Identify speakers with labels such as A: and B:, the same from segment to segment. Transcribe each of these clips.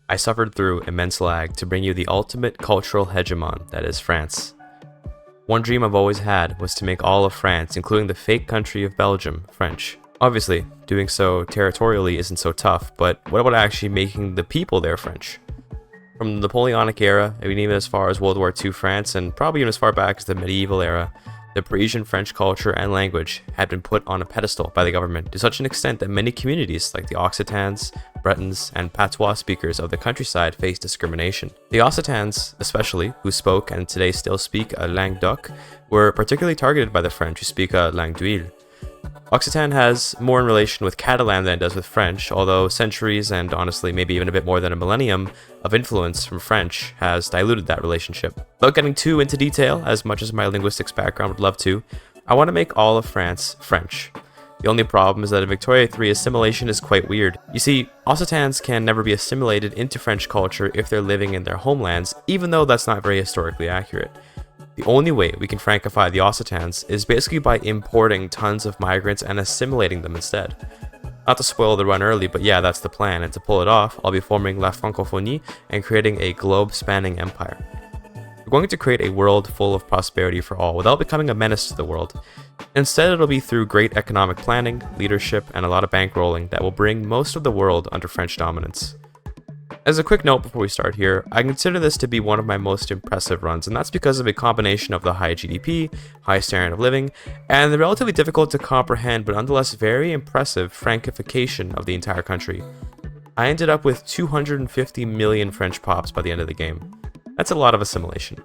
A: I suffered through immense lag to bring you the ultimate cultural hegemon that is France. One dream I've always had was to make all of France, including the fake country of Belgium, French. Obviously, doing so territorially isn't so tough, but what about actually making the people there French? From the Napoleonic era, and even as far as World War II France, and probably even as far back as the medieval era, the Parisian French culture and language had been put on a pedestal by the government to such an extent that many communities like the Occitans, Bretons, and Patois speakers of the countryside faced discrimination. The Occitans, especially, who spoke and today still speak a langue d'oc, were particularly targeted by the French who speak a langue d'huile. Occitan has more in relation with Catalan than it does with French, although centuries and honestly maybe even a bit more than a millennium of influence from French has diluted that relationship. Without getting too into detail, as much as my linguistics background would love to, I want to make all of France French. The only problem is that in Victoria 3 assimilation is quite weird. You see, Occitans can never be assimilated into French culture if they're living in their homelands, even though that's not very historically accurate. The only way we can Frankify the Occitans is basically by importing tons of migrants and assimilating them instead. Not to spoil the run early, but yeah, that's the plan, and to pull it off, I'll be forming La Francophonie and creating a globe-spanning empire. We're going to create a world full of prosperity for all without becoming a menace to the world. Instead, it'll be through great economic planning, leadership, and a lot of bankrolling that will bring most of the world under French dominance. As a quick note before we start here, I consider this to be one of my most impressive runs, and that's because of a combination of the high GDP, high standard of living, and the relatively difficult to comprehend but nonetheless very impressive Frankification of the entire country. I ended up with 250 million French pops by the end of the game. That's a lot of assimilation.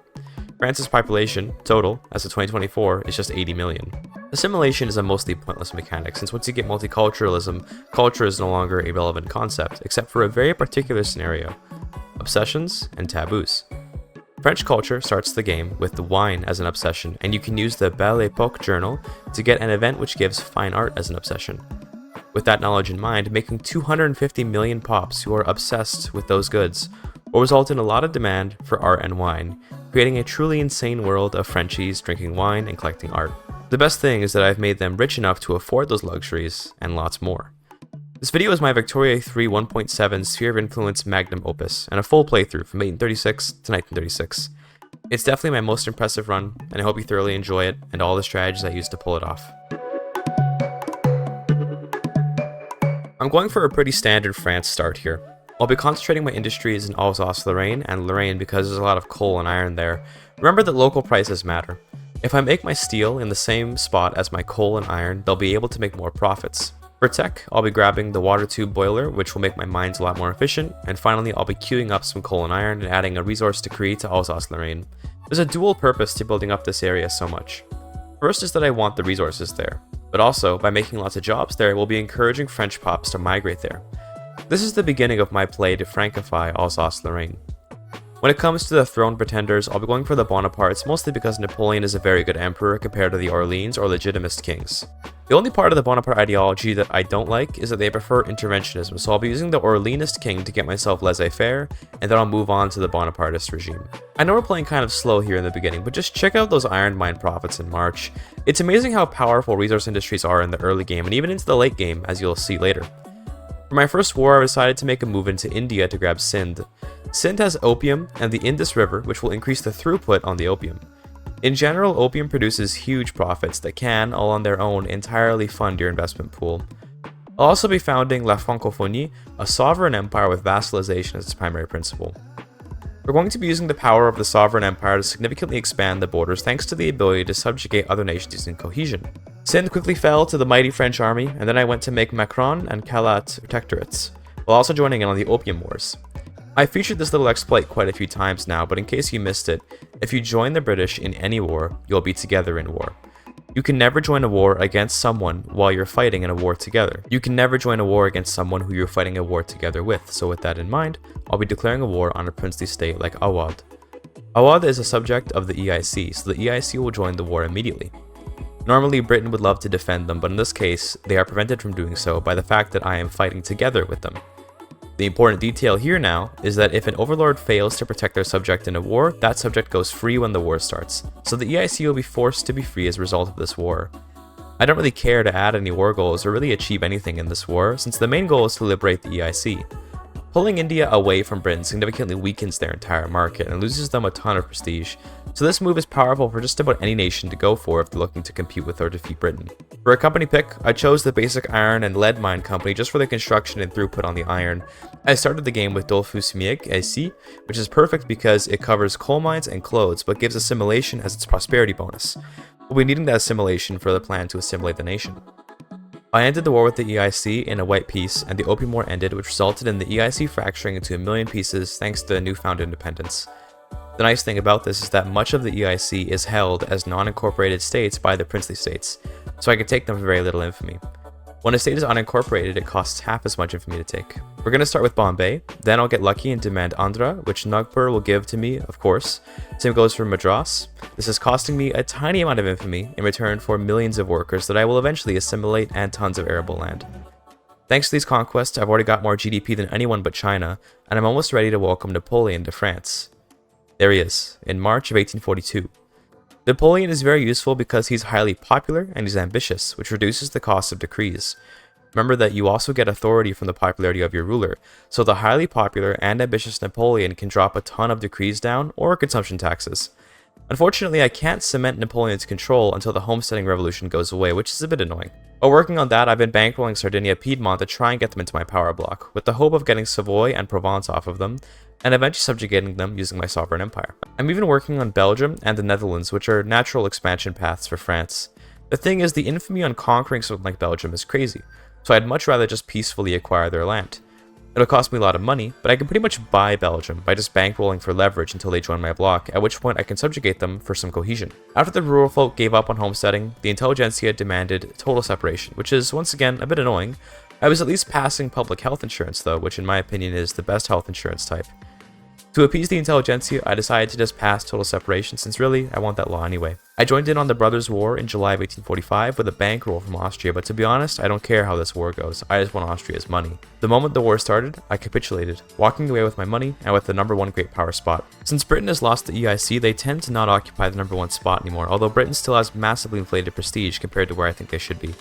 A: France's population, total, as of 2024, is just 80 million. Assimilation is a mostly pointless mechanic, since once you get multiculturalism, culture is no longer a relevant concept, except for a very particular scenario: obsessions and taboos. French culture starts the game with the wine as an obsession, and you can use the Belle Époque journal to get an event which gives fine art as an obsession. With that knowledge in mind, making 250 million pops who are obsessed with those goods will result in a lot of demand for art and wine, creating a truly insane world of Frenchies drinking wine and collecting art. The best thing is that I've made them rich enough to afford those luxuries, and lots more. This video is my Victoria 3 1.7 Sphere of Influence magnum opus, and a full playthrough from 1836 to 1936. It's definitely my most impressive run, and I hope you thoroughly enjoy it, and all the strategies I used to pull it off. I'm going for a pretty standard France start here. I'll be concentrating my industries in Alsace-Lorraine and Lorraine because there's a lot of coal and iron there. Remember that local prices matter. If I make my steel in the same spot as my coal and iron, they'll be able to make more profits. For tech, I'll be grabbing the water tube boiler, which will make my mines a lot more efficient, and finally I'll be queuing up some coal and iron and adding a resource decree to Alsace-Lorraine. There's a dual purpose to building up this area so much. First is that I want the resources there, but also by making lots of jobs there, we'll be encouraging French pops to migrate there. This is the beginning of my play to Frankify Alsace-Lorraine. When it comes to the throne pretenders, I'll be going for the Bonapartes, mostly because Napoleon is a very good emperor compared to the Orleans or legitimist kings. The only part of the Bonaparte ideology that I don't like is that they prefer interventionism, so I'll be using the Orleanist king to get myself laissez-faire, and then I'll move on to the Bonapartist regime. I know we're playing kind of slow here in the beginning, but just check out those iron mine profits in March. It's amazing how powerful resource industries are in the early game, and even into the late game, as you'll see later. For my first war, I decided to make a move into India to grab Sindh. Sindh has opium and the Indus River, which will increase the throughput on the opium. In general, opium produces huge profits that can, all on their own, entirely fund your investment pool. I'll also be founding La Francophonie, a sovereign empire with vassalization as its primary principle. We're going to be using the power of the sovereign empire to significantly expand the borders thanks to the ability to subjugate other nations using cohesion. Sindh quickly fell to the mighty French army, and then I went to make Macron and Kalat protectorates, while also joining in on the Opium Wars. I've featured this little exploit quite a few times now, but in case you missed it, if you join the British in any war, you'll be together in war. You can never join a war against someone while you're fighting in a war together. You can never join a war against someone who you're fighting a war together with, so with that in mind, I'll be declaring a war on a princely state like Awad. Awad is a subject of the EIC, so the EIC will join the war immediately. Normally, Britain would love to defend them, but in this case, they are prevented from doing so by the fact that I am fighting together with them. The important detail here now is that if an overlord fails to protect their subject in a war, that subject goes free when the war starts, so the EIC will be forced to be free as a result of this war. I don't really care to add any war goals or really achieve anything in this war, since the main goal is to liberate the EIC. Pulling India away from Britain significantly weakens their entire market and loses them a ton of prestige, so this move is powerful for just about any nation to go for if they're looking to compete with or defeat Britain. For a company pick, I chose the basic iron and lead mine company just for the construction and throughput on the iron. I started the game with Dolphus Mieg AC, which is perfect because it covers coal mines and clothes but gives assimilation as its prosperity bonus. We'll be needing that assimilation for the plan to assimilate the nation. I ended the war with the EIC in a white peace, and the Opium War ended, which resulted in the EIC fracturing into 1,000,000 pieces thanks to the newfound independence. The nice thing about this is that much of the EIC is held as non-incorporated states by the princely states, so I can take them for very little infamy. When a state is unincorporated, it costs half as much infamy to take. We're going to start with Bombay, then I'll get lucky and demand Andhra, which Nagpur will give to me, of course. Same goes for Madras. This is costing me a tiny amount of infamy in return for millions of workers that I will eventually assimilate and tons of arable land. Thanks to these conquests, I've already got more GDP than anyone but China, and I'm almost ready to welcome Napoleon to France. There he is, in March of 1842. Napoleon is very useful because he's highly popular and he's ambitious, which reduces the cost of decrees. Remember that you also get authority from the popularity of your ruler, so the highly popular and ambitious Napoleon can drop a ton of decrees down or consumption taxes. Unfortunately, I can't cement Napoleon's control until the homesteading revolution goes away, which is a bit annoying. While working on that, I've been bankrolling Sardinia Piedmont to try and get them into my power block, with the hope of getting Savoy and Provence off of them, and eventually subjugating them using my sovereign empire. I'm even working on Belgium and the Netherlands, which are natural expansion paths for France. The thing is, the infamy on conquering something like Belgium is crazy, so I'd much rather just peacefully acquire their land. It'll cost me a lot of money, but I can pretty much buy Belgium by just bankrolling for leverage until they join my block, at which point I can subjugate them for some cohesion. After the rural folk gave up on homesteading, the intelligentsia demanded total separation, which is, once again, a bit annoying. I was at least passing public health insurance though, which in my opinion is the best health insurance type. To appease the intelligentsia, I decided to just pass total separation since really, I want that law anyway. I joined in on the Brothers' War in July of 1845 with a bankroll from Austria, but to be honest, I don't care how this war goes, I just want Austria's money. The moment the war started, I capitulated, walking away with my money and with the #1 great power spot. Since Britain has lost the EIC, they tend to not occupy the #1 spot anymore, although Britain still has massively inflated prestige compared to where I think they should be.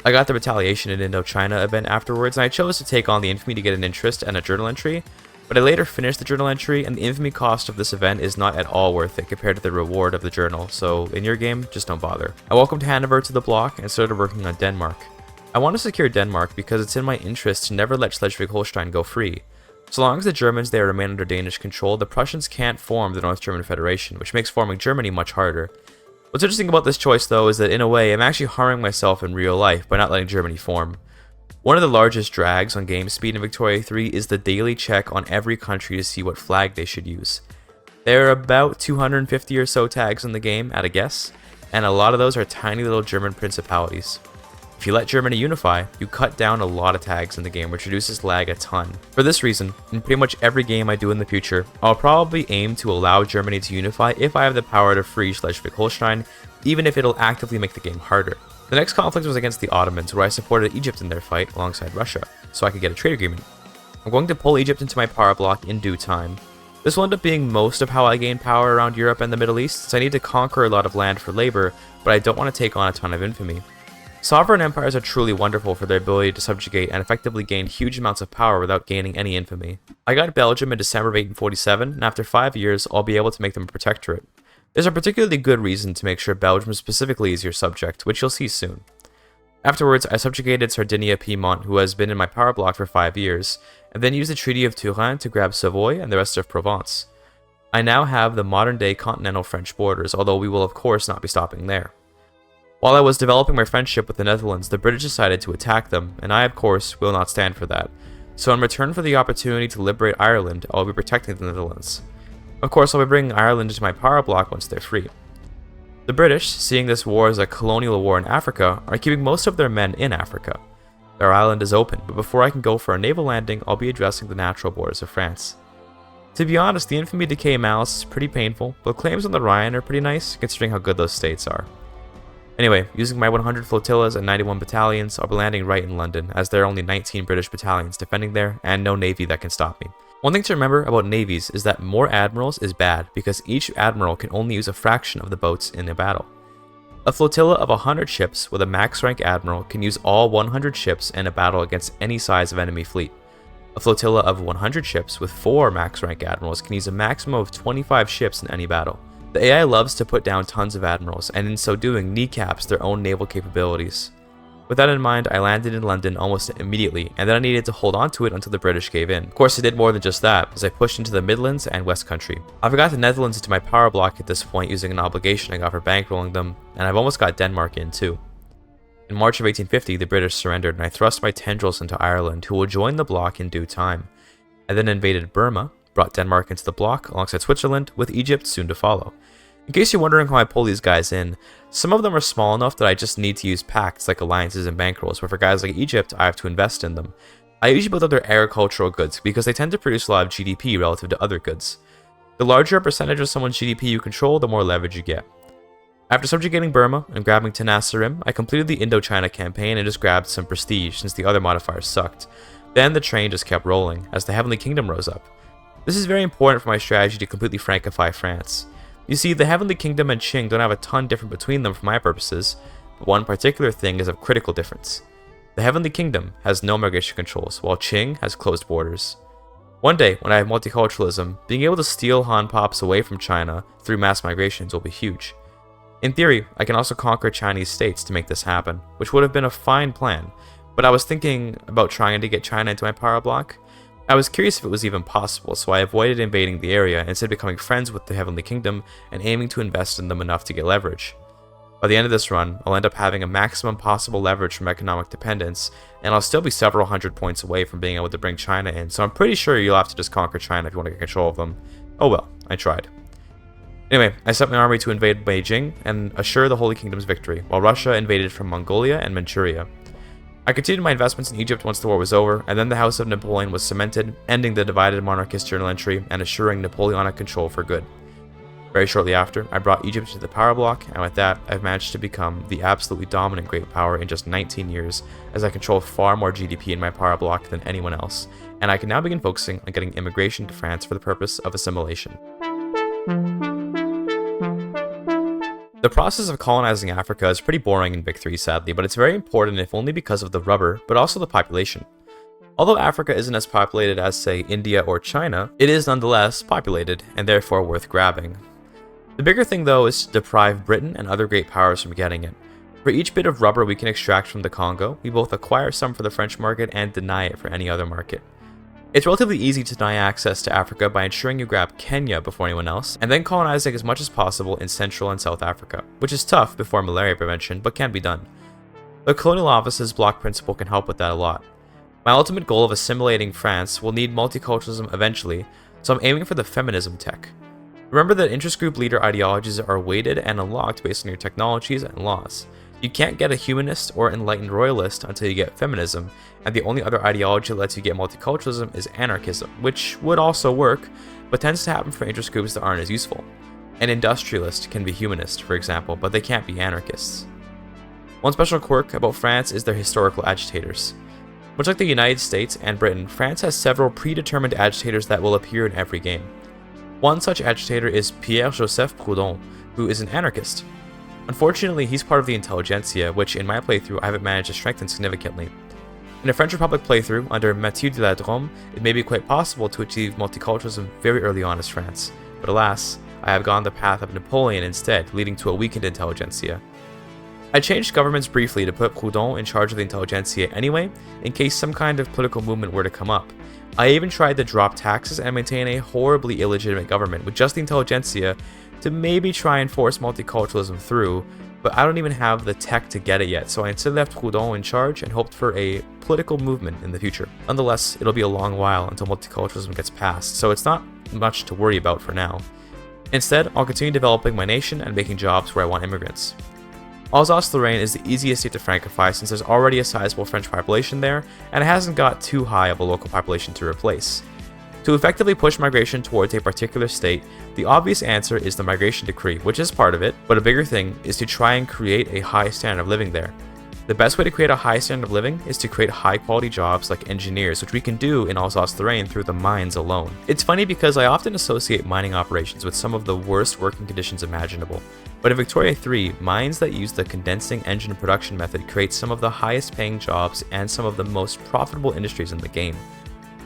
A: I got the Retaliation in Indochina event afterwards, and I chose to take on the infamy to get an interest and a journal entry, but I later finished the journal entry, and the infamy cost of this event is not at all worth it compared to the reward of the journal, so in your game, just don't bother. I welcomed Hanover to the block and started working on Denmark. I want to secure Denmark because it's in my interest to never let Schleswig-Holstein go free. So long as the Germans there remain under Danish control, the Prussians can't form the North German Federation, which makes forming Germany much harder. What's interesting about this choice though is that in a way, I'm actually harming myself in real life by not letting Germany form. One of the largest drags on game speed in Victoria 3 is the daily check on every country to see what flag they should use. There are about 250 or so tags in the game at a guess, and a lot of those are tiny little German principalities. If you let Germany unify, you cut down a lot of tags in the game, which reduces lag a ton. For this reason, in pretty much every game I do in the future, I'll probably aim to allow Germany to unify if I have the power to free Schleswig-Holstein, even if it'll actively make the game harder. The next conflict was against the Ottomans, where I supported Egypt in their fight alongside Russia, so I could get a trade agreement. I'm going to pull Egypt into my power block in due time. This will end up being most of how I gain power around Europe and the Middle East, since I need to conquer a lot of land for labor, but I don't want to take on a ton of infamy. Sovereign empires are truly wonderful for their ability to subjugate and effectively gain huge amounts of power without gaining any infamy. I got Belgium in December of 1847, and after 5 years, I'll be able to make them a protectorate. There's a particularly good reason to make sure Belgium specifically is your subject, which you'll see soon. Afterwards, I subjugated Sardinia Piedmont, who has been in my power block for 5 years, and then used the Treaty of Turin to grab Savoy and the rest of Provence. I now have the modern-day continental French borders, although we will of course not be stopping there. While I was developing my friendship with the Netherlands, the British decided to attack them, and I of course will not stand for that. So in return for the opportunity to liberate Ireland, I will be protecting the Netherlands. Of course, I'll be bringing Ireland into my power block once they're free. The British, seeing this war as a colonial war in Africa, are keeping most of their men in Africa. Their island is open, but before I can go for a naval landing, I'll be addressing the natural borders of France. To be honest, the infamy decay malice is pretty painful, but claims on the Rhine are pretty nice, considering how good those states are. Anyway, using my 100 flotillas and 91 battalions, I'll be landing right in London, as there are only 19 British battalions defending there, and no navy that can stop me. One thing to remember about navies is that more admirals is bad, because each admiral can only use a fraction of the boats in a battle. A flotilla of 100 ships with a max rank admiral can use all 100 ships in a battle against any size of enemy fleet. A flotilla of 100 ships with 4 max rank admirals can use a maximum of 25 ships in any battle. The AI loves to put down tons of admirals, and in so doing kneecaps their own naval capabilities. With that in mind, I landed in London almost immediately, and then I needed to hold on to it until the British gave in. Of course, I did more than just that, as I pushed into the Midlands and West Country. I've got the Netherlands into my power block at this point using an obligation I got for bankrolling them, and I've almost got Denmark in too. In March of 1850, the British surrendered, and I thrust my tendrils into Ireland, who will join the bloc in due time. I then invaded Burma, brought Denmark into the bloc alongside Switzerland, with Egypt soon to follow. In case you're wondering how I pull these guys in, some of them are small enough that I just need to use pacts like alliances and bankrolls, but for guys like Egypt, I have to invest in them. I usually build up their agricultural goods because they tend to produce a lot of GDP relative to other goods. The larger a percentage of someone's GDP you control, the more leverage you get. After subjugating Burma and grabbing Tenasserim, I completed the Indochina campaign and just grabbed some prestige since the other modifiers sucked. Then the train just kept rolling as the Heavenly Kingdom rose up. This is very important for my strategy to completely Frankify France. You see, the Heavenly Kingdom and Qing don't have a ton different between them for my purposes, but one particular thing is of critical difference. The Heavenly Kingdom has no migration controls, while Qing has closed borders. One day, when I have multiculturalism, being able to steal Han Pops away from China through mass migrations will be huge. In theory, I can also conquer Chinese states to make this happen, which would have been a fine plan, but I was thinking about trying to get China into my power block. I was curious if it was even possible, so I avoided invading the area and instead becoming friends with the Heavenly Kingdom and aiming to invest in them enough to get leverage. By the end of this run, I'll end up having a maximum possible leverage from economic dependence, and I'll still be several hundred points away from being able to bring China in, so I'm pretty sure you'll have to just conquer China if you want to get control of them. Oh well, I tried. Anyway, I sent my army to invade Beijing and assure the Holy Kingdom's victory, while Russia invaded from Mongolia and Manchuria. I continued my investments in Egypt once the war was over, and then the House of Napoleon was cemented, ending the divided monarchist journal entry and assuring Napoleonic control for good. Very shortly after, I brought Egypt to the power block, and with that, I've managed to become the absolutely dominant great power in just 19 years, as I control far more GDP in my power block than anyone else, and I can now begin focusing on getting immigration to France for the purpose of assimilation. The process of colonizing Africa is pretty boring in Vic 3, sadly, but it's very important if only because of the rubber, but also the population. Although Africa isn't as populated as, say, India or China, it is nonetheless populated, and therefore worth grabbing. The bigger thing though is to deprive Britain and other great powers from getting it. For each bit of rubber we can extract from the Congo, we both acquire some for the French market and deny it for any other market. It's relatively easy to deny access to Africa by ensuring you grab Kenya before anyone else, and then colonizing as much as possible in Central and South Africa, which is tough before malaria prevention, but can be done. The Colonial Office's block principle can help with that a lot. My ultimate goal of assimilating France will need multiculturalism eventually, so I'm aiming for the feminism tech. Remember that interest group leader ideologies are weighted and unlocked based on your technologies and laws. You can't get a humanist or enlightened royalist until you get feminism, and the only other ideology that lets you get multiculturalism is anarchism, which would also work, but tends to happen for interest groups that aren't as useful. An industrialist can be humanist, for example, but they can't be anarchists. One special quirk about France is their historical agitators. Much like the United States and Britain, France has several predetermined agitators that will appear in every game. One such agitator is Pierre-Joseph Proudhon, who is an anarchist. Unfortunately, he's part of the intelligentsia, which in my playthrough I haven't managed to strengthen significantly. In a French Republic playthrough, under Mathieu de la Drôme, it may be quite possible to achieve multiculturalism very early on as France, but alas, I have gone the path of Napoleon instead, leading to a weakened intelligentsia. I changed governments briefly to put Proudhon in charge of the intelligentsia anyway, in case some kind of political movement were to come up. I even tried to drop taxes and maintain a horribly illegitimate government with just the intelligentsia to maybe try and force multiculturalism through, but I don't even have the tech to get it yet, so I instead left Proudhon in charge and hoped for a political movement in the future. Nonetheless, it'll be a long while until multiculturalism gets passed, so it's not much to worry about for now. Instead, I'll continue developing my nation and making jobs where I want immigrants. Alsace-Lorraine is the easiest state to Frankify since there's already a sizable French population there, and it hasn't got too high of a local population to replace. To effectively push migration towards a particular state, the obvious answer is the migration decree, which is part of it, but a bigger thing is to try and create a high standard of living there. The best way to create a high standard of living is to create high quality jobs like engineers, which we can do in Alsace-Lorraine through the mines alone. It's funny because I often associate mining operations with some of the worst working conditions imaginable, but in Victoria 3, mines that use the condensing engine production method create some of the highest paying jobs and some of the most profitable industries in the game.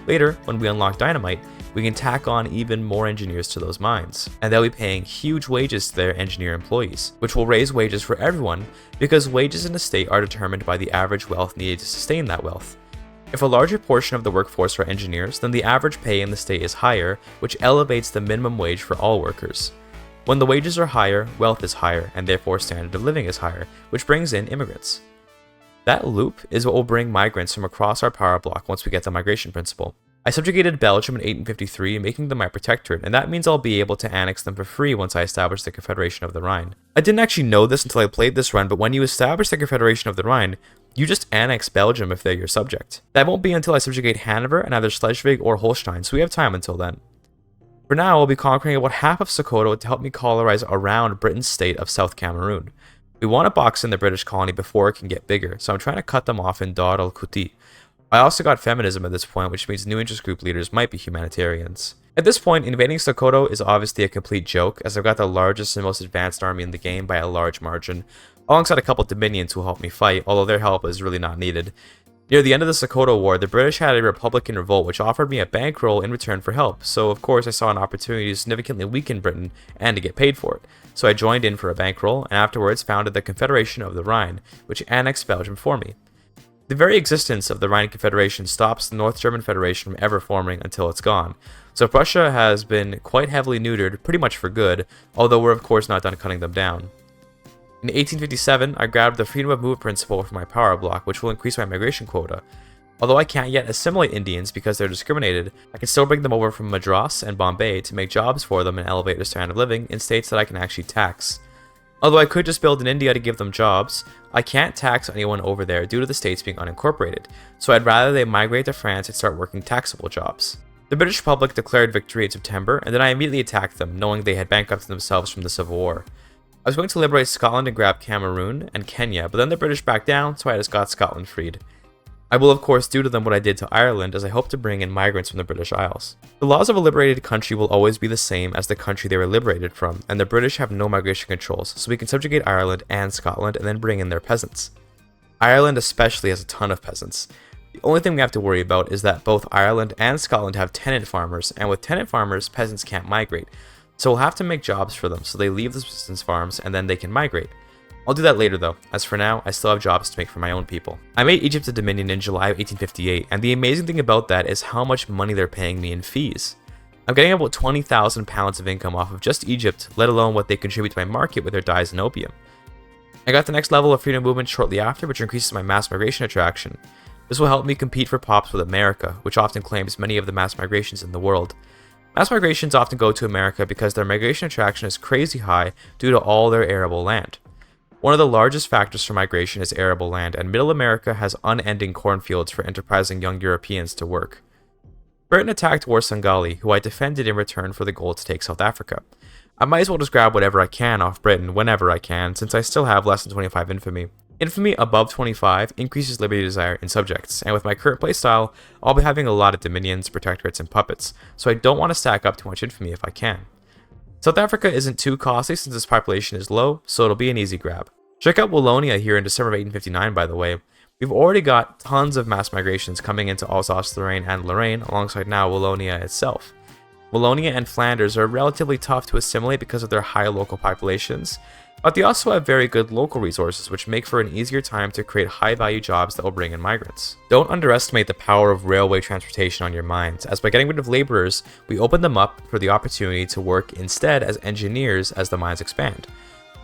A: Later, when we unlock dynamite, we can tack on even more engineers to those mines, and they'll be paying huge wages to their engineer employees, which will raise wages for everyone because wages in a state are determined by the average wealth needed to sustain that wealth. If a larger portion of the workforce are engineers, then the average pay in the state is higher, which elevates the minimum wage for all workers. When the wages are higher, wealth is higher, and therefore standard of living is higher, which brings in immigrants. That loop is what will bring migrants from across our power block once we get the migration principle. I subjugated Belgium in 1853, making them my protectorate, and that means I'll be able to annex them for free once I establish the Confederation of the Rhine. I didn't actually know this until I played this run, but when you establish the Confederation of the Rhine, you just annex Belgium if they're your subject. That won't be until I subjugate Hanover and either Schleswig or Holstein, so we have time until then. For now, I'll be conquering about half of Sokoto to help me colonize around Britain's state of South Cameroon. We want to box in the British colony before it can get bigger, so I'm trying to cut them off in Dar el-Kuti. I also got feminism at this point, which means new interest group leaders might be humanitarians. At this point, invading Sokoto is obviously a complete joke, as I've got the largest and most advanced army in the game by a large margin, alongside a couple Dominions who will help me fight, although their help is really not needed. Near the end of the Sokoto War, the British had a Republican revolt which offered me a bankroll in return for help, so of course I saw an opportunity to significantly weaken Britain and to get paid for it. So I joined in for a bankroll, and afterwards founded the Confederation of the Rhine, which annexed Belgium for me. The very existence of the Rhine Confederation stops the North German Federation from ever forming until it's gone, so Prussia has been quite heavily neutered, pretty much for good, although we're of course not done cutting them down. In 1857, I grabbed the freedom of movement principle for my power block, which will increase my migration quota. Although I can't yet assimilate Indians because they're discriminated, I can still bring them over from Madras and Bombay to make jobs for them and elevate their standard of living in states that I can actually tax. Although I could just build in India to give them jobs, I can't tax anyone over there due to the states being unincorporated, so I'd rather they migrate to France and start working taxable jobs. The British Republic declared victory in September, and then I immediately attacked them, knowing they had bankrupted themselves from the Civil War. I was going to liberate Scotland and grab Cameroon and Kenya, but then the British backed down, so I just got Scotland freed. I will of course do to them what I did to Ireland, as I hope to bring in migrants from the British Isles. The laws of a liberated country will always be the same as the country they were liberated from, and the British have no migration controls, so we can subjugate Ireland and Scotland and then bring in their peasants. Ireland especially has a ton of peasants. The only thing we have to worry about is that both Ireland and Scotland have tenant farmers, and with tenant farmers, peasants can't migrate. So we'll have to make jobs for them so they leave the subsistence farms and then they can migrate. I'll do that later though, as for now, I still have jobs to make for my own people. I made Egypt a dominion in July of 1858, and the amazing thing about that is how much money they're paying me in fees. I'm getting about £20,000 of income off of just Egypt, let alone what they contribute to my market with their dyes and opium. I got the next level of freedom movement shortly after, which increases my mass migration attraction. This will help me compete for pops with America, which often claims many of the mass migrations in the world. Mass migrations often go to America because their migration attraction is crazy high due to all their arable land. One of the largest factors for migration is arable land, and Middle America has unending cornfields for enterprising young Europeans to work. Britain attacked Warsangali, who I defended in return for the goal to take South Africa. I might as well just grab whatever I can off Britain whenever I can, since I still have less than 25 infamy. Infamy above 25 increases liberty desire in subjects, and with my current playstyle, I'll be having a lot of dominions, protectorates, and puppets, so I don't want to stack up too much infamy if I can. South Africa isn't too costly since its population is low, so it'll be an easy grab. Check out Wallonia here in December of 1859, by the way. We've already got tons of mass migrations coming into Alsace-Lorraine and Lorraine, alongside now Wallonia itself. Wallonia and Flanders are relatively tough to assimilate because of their high local populations, but they also have very good local resources which make for an easier time to create high-value jobs that will bring in migrants. Don't underestimate the power of railway transportation on your mines, as by getting rid of laborers, we open them up for the opportunity to work instead as engineers as the mines expand.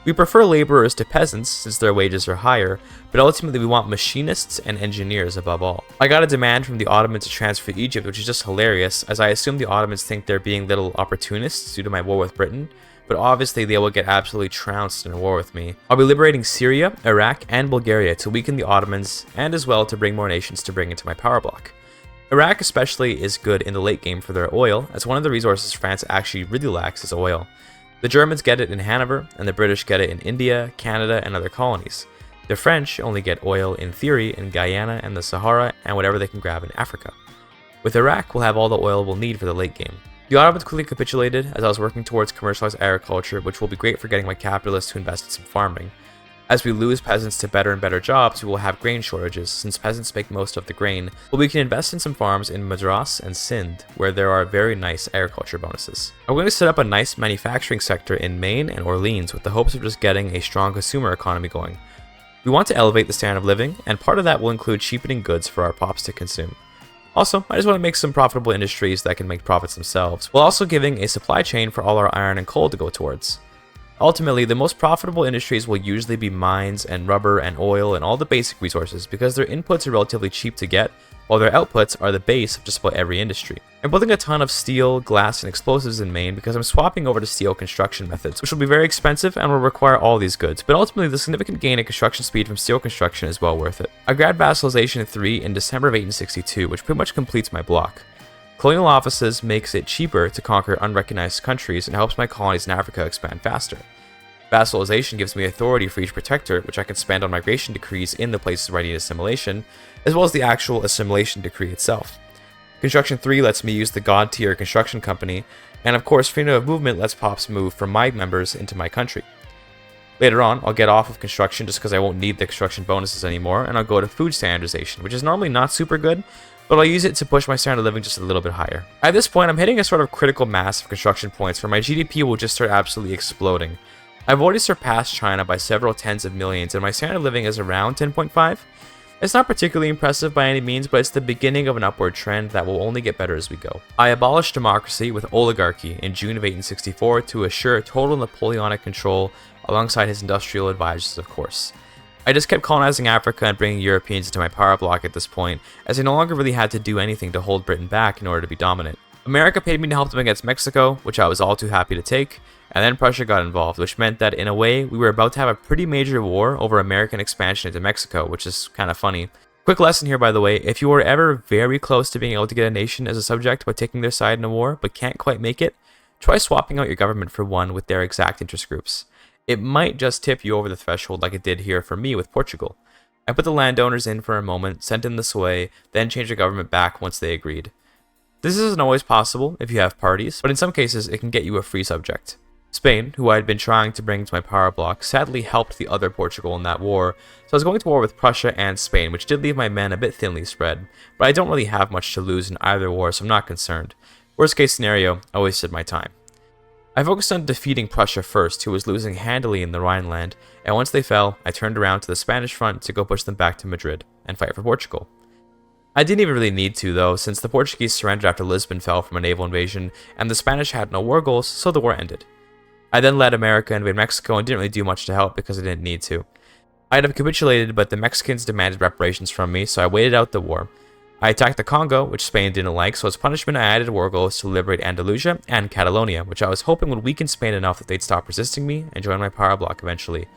A: We prefer laborers to peasants since their wages are higher, but ultimately we want machinists and engineers above all. I got a demand from the Ottomans to transfer to Egypt, which is just hilarious, as I assume the Ottomans think they're being little opportunists due to my war with Britain, but obviously they will get absolutely trounced in a war with me. I'll be liberating Syria, Iraq, and Bulgaria to weaken the Ottomans, and as well to bring more nations to bring into my power block. Iraq especially is good in the late game for their oil, as one of the resources France actually really lacks is oil. The Germans get it in Hanover, and the British get it in India, Canada, and other colonies. The French only get oil in theory in Guyana and the Sahara, and whatever they can grab in Africa. With Iraq, we'll have all the oil we'll need for the late game. The Ottomans quickly capitulated as I was working towards commercialized agriculture, which will be great for getting my capitalists to invest in some farming. As we lose peasants to better and better jobs, we will have grain shortages, since peasants make most of the grain, but we can invest in some farms in Madras and Sindh, where there are very nice agriculture bonuses. I'm going to set up a nice manufacturing sector in Maine and Orleans with the hopes of just getting a strong consumer economy going. We want to elevate the standard of living, and part of that will include cheapening goods for our pops to consume. Also, I just want to make some profitable industries that can make profits themselves, while also giving a supply chain for all our iron and coal to go towards. Ultimately, the most profitable industries will usually be mines and rubber and oil and all the basic resources because their inputs are relatively cheap to get, while their outputs are the base of just about every industry. I'm building a ton of steel, glass, and explosives in Maine because I'm swapping over to steel construction methods, which will be very expensive and will require all these goods, but ultimately the significant gain in construction speed from steel construction is well worth it. I grabbed Vassalization 3 in December of 1862, which pretty much completes my block. Colonial offices makes it cheaper to conquer unrecognized countries and helps my colonies in Africa expand faster. Vassalization gives me authority for each protector, which I can spend on migration decrees in the places where I need assimilation, as well as the actual assimilation decree itself. Construction 3 lets me use the God tier construction company, and of course freedom of movement lets pops move from my members into my country. Later on, I'll get off of construction just because I won't need the construction bonuses anymore, and I'll go to food standardization, which is normally not super good, but I'll use it to push my standard of living just a little bit higher. At this point, I'm hitting a sort of critical mass of construction points where my GDP will just start absolutely exploding. I've already surpassed China by several tens of millions, and my standard of living is around 10.5. It's not particularly impressive by any means, but it's the beginning of an upward trend that will only get better as we go. I abolished democracy with oligarchy in June of 1864 to assure total Napoleonic control alongside his industrial advisors, of course. I just kept colonizing Africa and bringing Europeans into my power block at this point, as I no longer really had to do anything to hold Britain back in order to be dominant. America paid me to help them against Mexico, which I was all too happy to take, and then Prussia got involved, which meant that in a way, we were about to have a pretty major war over American expansion into Mexico, which is kind of funny. Quick lesson here, by the way, if you are ever very close to being able to get a nation as a subject by taking their side in a war, but can't quite make it, try swapping out your government for one with their exact interest groups. It might just tip you over the threshold like it did here for me with Portugal. I put the landowners in for a moment, sent them this way, then changed the government back once they agreed. This isn't always possible if you have parties, but in some cases it can get you a free subject. Spain, who I had been trying to bring to my power block, sadly helped the other Portugal in that war, so I was going to war with Prussia and Spain, which did leave my men a bit thinly spread, but I don't really have much to lose in either war, so I'm not concerned. Worst case scenario, I wasted my time. I focused on defeating Prussia first, who was losing handily in the Rhineland, and once they fell, I turned around to the Spanish front to go push them back to Madrid and fight for Portugal. I didn't even really need to though, since the Portuguese surrendered after Lisbon fell from a naval invasion, and the Spanish had no war goals, so the war ended. I then led America invade Mexico and didn't really do much to help because I didn't need to. I'd have capitulated, but the Mexicans demanded reparations from me, so I waited out the war. I attacked the Congo, which Spain didn't like, so as punishment I added war goals to liberate Andalusia and Catalonia, which I was hoping would weaken Spain enough that they'd stop resisting me and join my power block eventually.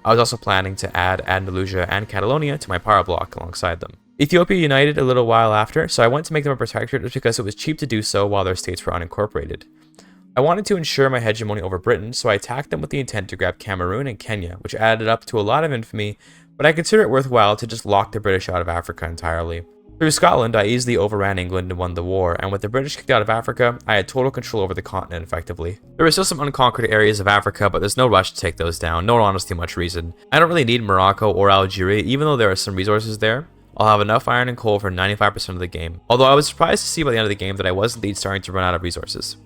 A: I was also planning to add Andalusia and Catalonia to my power block alongside them. Ethiopia united a little while after, so I went to make them a protectorate just because it was cheap to do so while their states were unincorporated. I wanted to ensure my hegemony over Britain, so I attacked them with the intent to grab Cameroon and Kenya, which added up to a lot of infamy, but I consider it worthwhile to just lock the British out of Africa entirely. Through Scotland, I easily overran England and won the war, and with the British kicked out of Africa, I had total control over the continent effectively. There were still some unconquered areas of Africa, but there's no rush to take those down, no honestly much reason. I don't really need Morocco or Algeria, even though there are some resources there. I'll have enough iron and coal for 95% of the game, although I was surprised to see by the end of the game that I was indeed starting to run out of resources.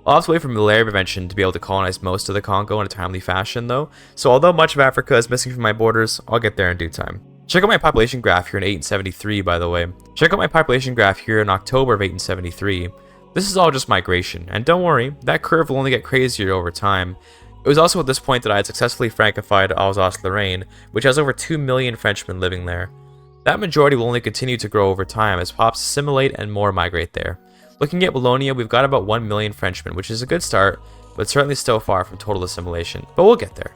A: I'll have to wait for malaria prevention to be able to colonize most of the Congo in a timely fashion though, so although much of Africa is missing from my borders, I'll get there in due time. Check out my population graph here in 1873, by the way. Check out my population graph here in October of 1873. This is all just migration, and don't worry, that curve will only get crazier over time. It was also at this point that I had successfully Frankified Alsace-Lorraine, which has over 2 million Frenchmen living there. That majority will only continue to grow over time as pops assimilate and more migrate there. Looking at Wallonia, we've got about 1 million Frenchmen, which is a good start, but certainly still far from total assimilation, but we'll get there.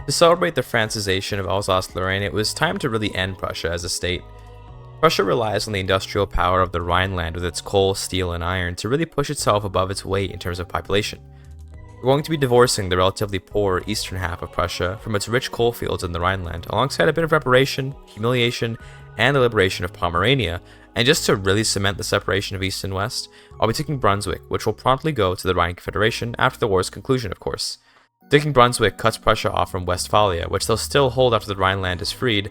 A: To celebrate the Francization of Alsace-Lorraine, it was time to really end Prussia as a state. Prussia relies on the industrial power of the Rhineland with its coal, steel, and iron to really push itself above its weight in terms of population. We're going to be divorcing the relatively poor eastern half of Prussia from its rich coal fields in the Rhineland, alongside a bit of reparation, humiliation, and the liberation of Pomerania, and just to really cement the separation of East and West, I'll be taking Brunswick, which will promptly go to the Rhine Confederation after the war's conclusion, of course. Taking Brunswick cuts Prussia off from Westphalia, which they'll still hold after the Rhineland is freed,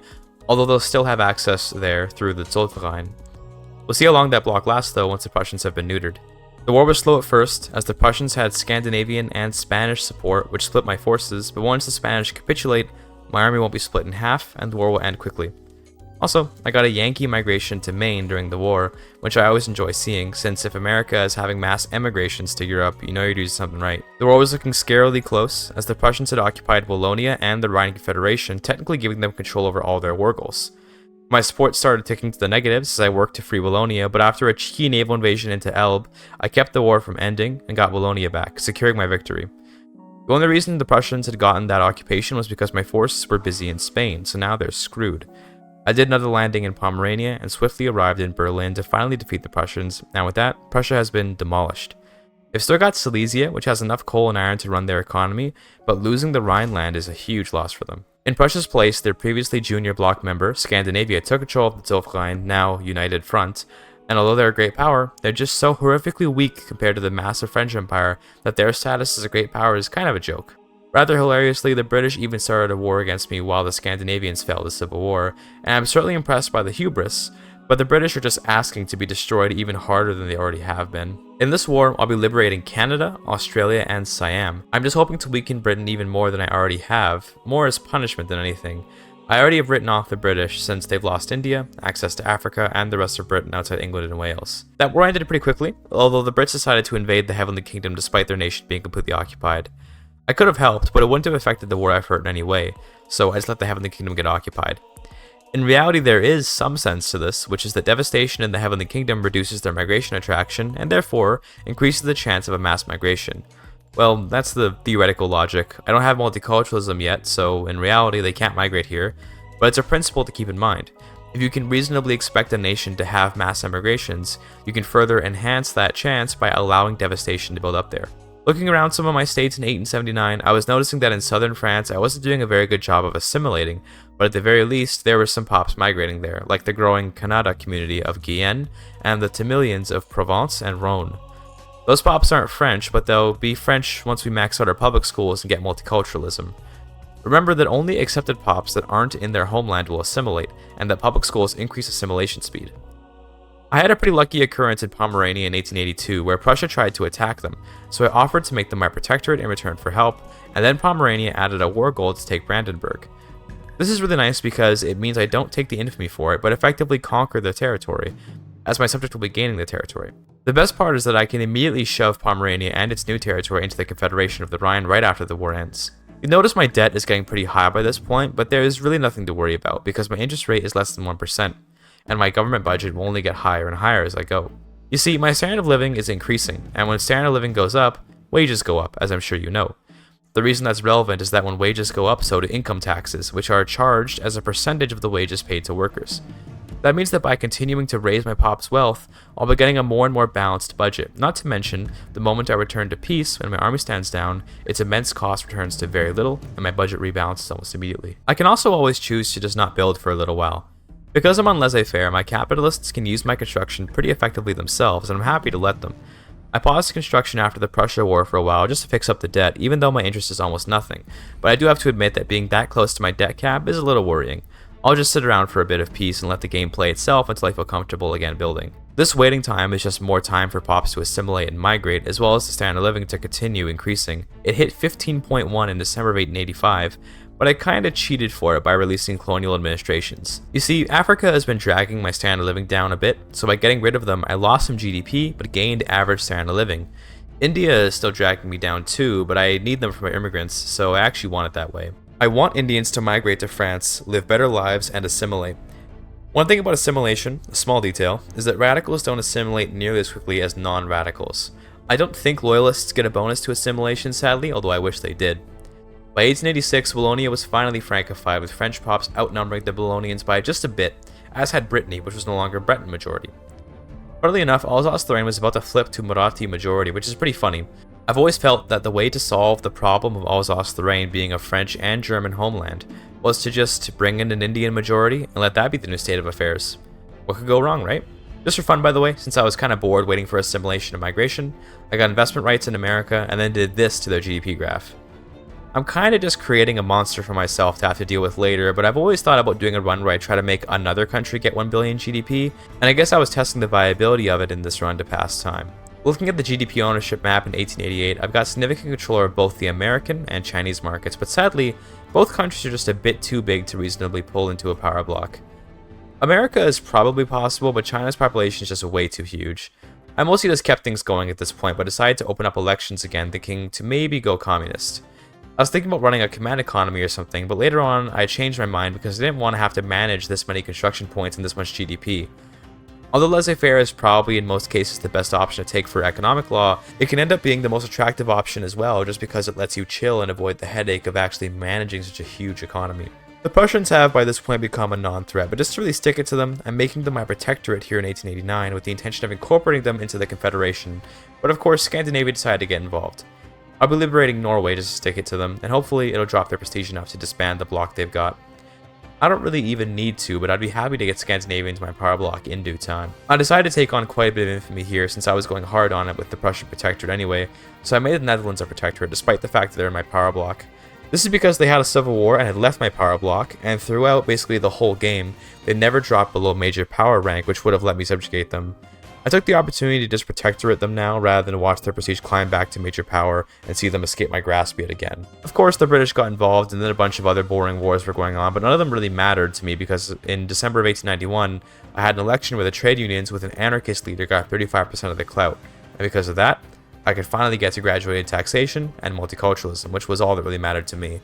A: although they'll still have access there through the Zollverein. We'll see how long that block lasts though once the Prussians have been neutered. The war was slow at first, as the Prussians had Scandinavian and Spanish support, which split my forces, but once the Spanish capitulate, my army won't be split in half, and the war will end quickly. Also, I got a Yankee migration to Maine during the war, which I always enjoy seeing, since if America is having mass emigrations to Europe, you know you're doing something right. The war was looking scarily close, as the Prussians had occupied Wallonia and the Rhine Confederation, technically giving them control over all their war goals. My support started ticking to the negatives as I worked to free Wallonia, but after a cheeky naval invasion into Elbe, I kept the war from ending and got Wallonia back, securing my victory. The only reason the Prussians had gotten that occupation was because my forces were busy in Spain, so now they're screwed. I did another landing in Pomerania and swiftly arrived in Berlin to finally defeat the Prussians, and with that, Prussia has been demolished. They've still got Silesia, which has enough coal and iron to run their economy, but losing the Rhineland is a huge loss for them. In Prussia's place, their previously junior bloc member, Scandinavia, took control of the Zollverein, now United Front, and although they're a great power, they're just so horrifically weak compared to the massive French Empire that their status as a great power is kind of a joke. Rather hilariously, the British even started a war against me while the Scandinavians failed the Civil War, and I'm certainly impressed by the hubris, but the British are just asking to be destroyed even harder than they already have been. In this war, I'll be liberating Canada, Australia, and Siam. I'm just hoping to weaken Britain even more than I already have, more as punishment than anything. I already have written off the British since they've lost India, access to Africa, and the rest of Britain outside England and Wales. That war ended pretty quickly, although the Brits decided to invade the Heavenly Kingdom despite their nation being completely occupied. I could have helped, but it wouldn't have affected the war effort in any way, so I just let the Heavenly Kingdom get occupied. In reality, there is some sense to this, which is that devastation in the Heavenly Kingdom reduces their migration attraction, and therefore increases the chance of a mass migration. Well, that's the theoretical logic. I don't have multiculturalism yet, so in reality they can't migrate here, but it's a principle to keep in mind. If you can reasonably expect a nation to have mass emigrations, you can further enhance that chance by allowing devastation to build up there. Looking around some of my states in 1879, I was noticing that in southern France I wasn't doing a very good job of assimilating, but at the very least there were some pops migrating there, like the growing Kannada community of Guyenne and the Tamilians of Provence and Rhône. Those pops aren't French, but they'll be French once we max out our public schools and get multiculturalism. Remember that only accepted pops that aren't in their homeland will assimilate, and that public schools increase assimilation speed. I had a pretty lucky occurrence in Pomerania in 1882 where Prussia tried to attack them, so I offered to make them my protectorate in return for help, and then Pomerania added a war goal to take Brandenburg. This is really nice because it means I don't take the infamy for it, but effectively conquer the territory, as my subject will be gaining the territory. The best part is that I can immediately shove Pomerania and its new territory into the Confederation of the Rhine right after the war ends. You notice my debt is getting pretty high by this point, but there is really nothing to worry about because my interest rate is less than 1%. And my government budget will only get higher and higher as I go. You see, my standard of living is increasing, and when standard of living goes up, wages go up, as I'm sure you know. The reason that's relevant is that when wages go up, so do income taxes, which are charged as a percentage of the wages paid to workers. That means that by continuing to raise my pop's wealth, I'll be getting a more and more balanced budget. Not to mention, the moment I return to peace, when my army stands down, its immense cost returns to very little, and my budget rebalances almost immediately. I can also always choose to just not build for a little while. Because I'm on laissez-faire, my capitalists can use my construction pretty effectively themselves, and I'm happy to let them. I paused construction after the Prussia War for a while just to fix up the debt, even though my interest is almost nothing, but I do have to admit that being that close to my debt cap is a little worrying. I'll just sit around for a bit of peace and let the game play itself until I feel comfortable again building. This waiting time is just more time for pops to assimilate and migrate, as well as the standard of living to continue increasing. It hit 15.1 in December of 1885, but I kinda cheated for it by releasing colonial administrations. You see, Africa has been dragging my standard of living down a bit, so by getting rid of them, I lost some GDP, but gained average standard of living. India is still dragging me down too, but I need them for my immigrants, so I actually want it that way. I want Indians to migrate to France, live better lives, and assimilate. One thing about assimilation, a small detail, is that radicals don't assimilate nearly as quickly as non-radicals. I don't think loyalists get a bonus to assimilation, sadly, although I wish they did. By 1886, Wallonia was finally Frankified, with French pops outnumbering the Wallonians by just a bit, as had Brittany, which was no longer Breton majority. Funnily enough, Alsace-Lorraine was about to flip to Marathi majority, which is pretty funny. I've always felt that the way to solve the problem of Alsace-Lorraine being a French and German homeland was to just bring in an Indian majority and let that be the new state of affairs. What could go wrong, right? Just for fun, by the way, since I was kind of bored waiting for assimilation and migration, I got investment rights in America and then did this to their GDP graph. I'm kind of just creating a monster for myself to have to deal with later, but I've always thought about doing a run where I try to make another country get 1 billion GDP, and I guess I was testing the viability of it in this run to pass time. Looking at the GDP ownership map in 1888, I've got significant control over both the American and Chinese markets, but sadly, both countries are just a bit too big to reasonably pull into a power block. America is probably possible, but China's population is just way too huge. I mostly just kept things going at this point, but decided to open up elections again, thinking to maybe go communist. I was thinking about running a command economy or something, but later on I changed my mind because I didn't want to have to manage this many construction points and this much GDP. Although laissez-faire is probably in most cases the best option to take for economic law, it can end up being the most attractive option as well just because it lets you chill and avoid the headache of actually managing such a huge economy. The Prussians have by this point become a non-threat, but just to really stick it to them, I'm making them my protectorate here in 1889 with the intention of incorporating them into the Confederation, but of course Scandinavia decided to get involved. I'll be liberating Norway just to stick it to them, and hopefully it'll drop their prestige enough to disband the bloc they've got. I don't really even need to, but I'd be happy to get Scandinavia into my power block in due time. I decided to take on quite a bit of infamy here since I was going hard on it with the Prussian protectorate anyway, so I made the Netherlands a protectorate despite the fact that they're in my power block. This is because they had a civil war and had left my power block, and throughout basically the whole game, they never dropped below major power rank, which would have let me subjugate them. I took the opportunity to just protectorate them now rather than watch their prestige climb back to major power and see them escape my grasp yet again. Of course, the British got involved and then a bunch of other boring wars were going on, but none of them really mattered to me because in December of 1891, I had an election where the trade unions with an anarchist leader got 35% of the clout, and because of that, I could finally get to graduated taxation and multiculturalism, which was all that really mattered to me.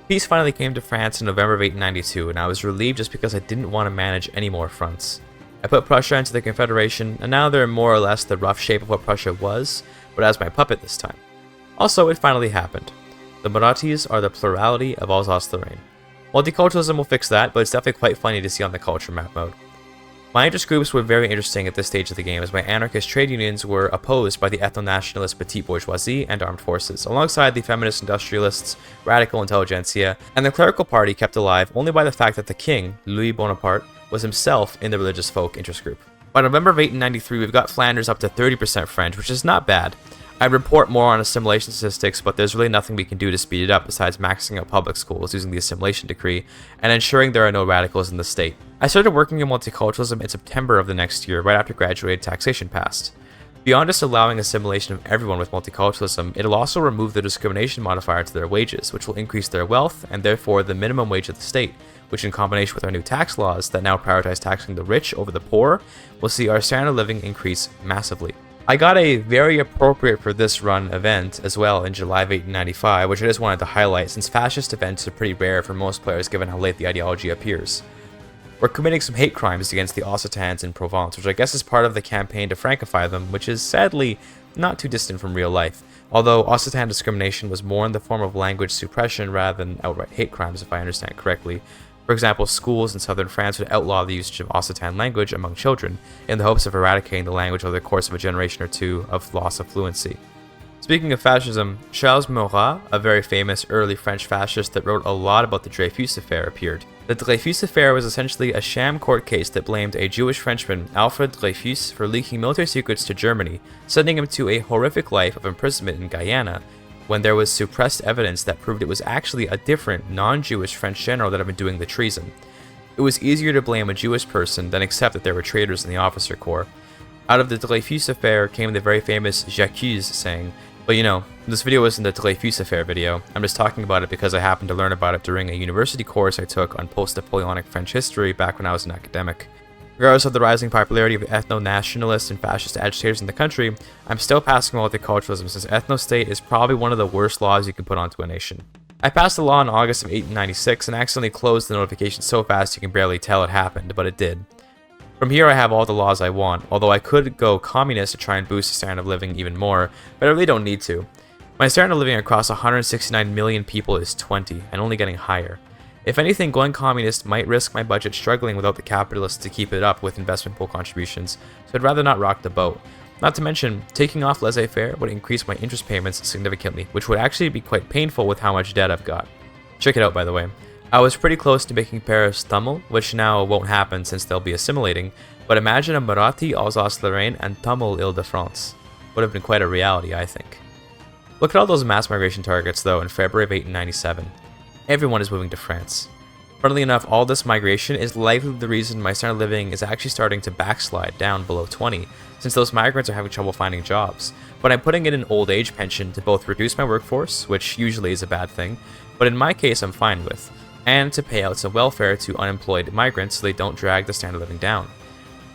A: Peace finally came to France in November of 1892, and I was relieved just because I didn't want to manage any more fronts. I put Prussia into the Confederation, and now they're more or less the rough shape of what Prussia was, but as my puppet this time. Also, it finally happened. The Marathis are the plurality of Alsace-Lorraine. Multiculturalism will fix that, but it's definitely quite funny to see on the culture map mode. My interest groups were very interesting at this stage of the game as my anarchist trade unions were opposed by the ethno-nationalist petite bourgeoisie and armed forces, alongside the feminist industrialists, radical intelligentsia, and the clerical party kept alive only by the fact that the king, Louis Bonaparte, was himself in the religious folk interest group. By November of 1893, we've got Flanders up to 30% French, which is not bad. I'd report more on assimilation statistics, but there's really nothing we can do to speed it up besides maxing out public schools using the assimilation decree and ensuring there are no radicals in the state. I started working in multiculturalism in September of the next year, right after graduated taxation passed. Beyond just allowing assimilation of everyone with multiculturalism, it'll also remove the discrimination modifier to their wages, which will increase their wealth and therefore the minimum wage of the state, which in combination with our new tax laws that now prioritize taxing the rich over the poor, will see our standard of living increase massively. I got a very appropriate for this run event as well in July of 1895, which I just wanted to highlight since fascist events are pretty rare for most players given how late the ideology appears. We're committing some hate crimes against the Occitans in Provence, which I guess is part of the campaign to Frankify them, which is sadly not too distant from real life, although Occitan discrimination was more in the form of language suppression rather than outright hate crimes if I understand correctly. For example, schools in southern France would outlaw the usage of Occitan language among children in the hopes of eradicating the language over the course of a generation or two of loss of fluency. Speaking of fascism, Charles Maurras, a very famous early French fascist that wrote a lot about the Dreyfus Affair, appeared. The Dreyfus Affair was essentially a sham court case that blamed a Jewish Frenchman, Alfred Dreyfus, for leaking military secrets to Germany, sending him to a horrific life of imprisonment in Guyana, when there was suppressed evidence that proved it was actually a different, non-Jewish French general that had been doing the treason. It was easier to blame a Jewish person than accept that there were traitors in the officer corps. Out of the Dreyfus Affair came the very famous J'accuse saying, but you know, this video isn't the Dreyfus Affair video, I'm just talking about it because I happened to learn about it during a university course I took on post-Napoleonic French history back when I was an academic. Regardless of the rising popularity of ethno-nationalist and fascist agitators in the country, I'm still passing multiculturalism since ethno-state is probably one of the worst laws you can put onto a nation. I passed a law in August of 1896 and accidentally closed the notification so fast you can barely tell it happened, but it did. From here I have all the laws I want, although I could go communist to try and boost the standard of living even more, but I really don't need to. My standard of living across 169 million people is 20, and only getting higher. If anything, going communist might risk my budget struggling without the capitalists to keep it up with investment pool contributions, so I'd rather not rock the boat. Not to mention, taking off laissez-faire would increase my interest payments significantly, which would actually be quite painful with how much debt I've got. Check it out, by the way. I was pretty close to making Paris Tamil, which now won't happen since they'll be assimilating, but imagine a Marathi Alsace-Lorraine and Tamil Ile-de-France. Would have been quite a reality, I think. Look at all those mass migration targets though in February of 1897. Everyone is moving to France. Funnily enough, all this migration is likely the reason my standard of living is actually starting to backslide down below 20, since those migrants are having trouble finding jobs. But I'm putting in an old age pension to both reduce my workforce, which usually is a bad thing, but in my case I'm fine with, and to pay out some welfare to unemployed migrants so they don't drag the standard of living down.